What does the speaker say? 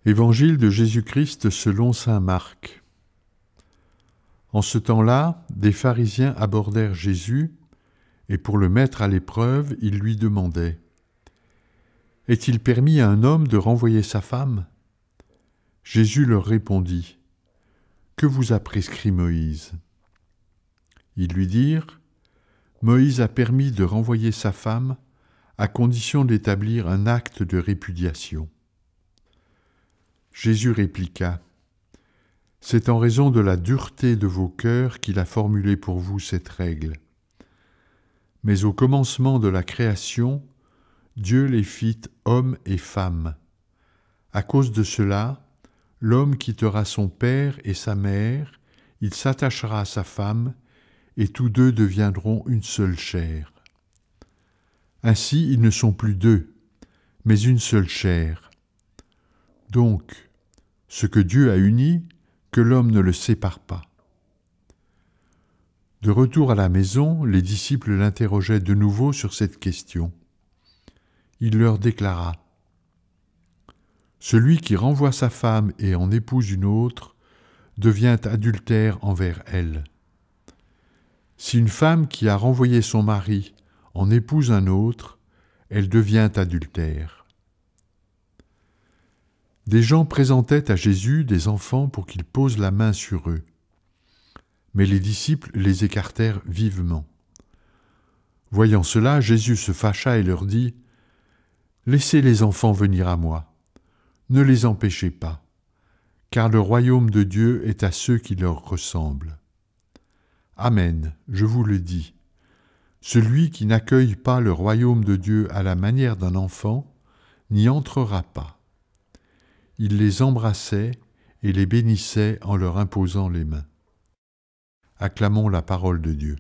Évangile de Jésus-Christ selon saint Marc. En ce temps-là, des pharisiens abordèrent Jésus, et pour le mettre à l'épreuve, ils lui demandaient : « Est-il permis à un homme de renvoyer sa femme ?» Jésus leur répondit : « Que vous a prescrit Moïse ?» Ils lui dirent : « Moïse a permis de renvoyer sa femme à condition d'établir un acte de répudiation. » Jésus répliqua : « C'est en raison de la dureté de vos cœurs qu'il a formulé pour vous cette règle. Mais au commencement de la création, Dieu les fit hommes et femmes. À cause de cela, l'homme quittera son père et sa mère, il s'attachera à sa femme, et tous deux deviendront une seule chair. Ainsi, ils ne sont plus deux, mais une seule chair. Donc, ce que Dieu a uni, que l'homme ne le sépare pas. » De retour à la maison, les disciples l'interrogeaient de nouveau sur cette question. Il leur déclara : « Celui qui renvoie sa femme et en épouse une autre devient adultère envers elle. Si une femme qui a renvoyé son mari en épouse un autre, elle devient adultère. » Des gens présentaient à Jésus des enfants pour qu'il pose la main sur eux. Mais les disciples les écartèrent vivement. Voyant cela, Jésus se fâcha et leur dit : « Laissez les enfants venir à moi, ne les empêchez pas, car le royaume de Dieu est à ceux qui leur ressemblent. Amen, je vous le dis, celui qui n'accueille pas le royaume de Dieu à la manière d'un enfant n'y entrera pas. » Il les embrassait et les bénissait en leur imposant les mains. Acclamons la parole de Dieu.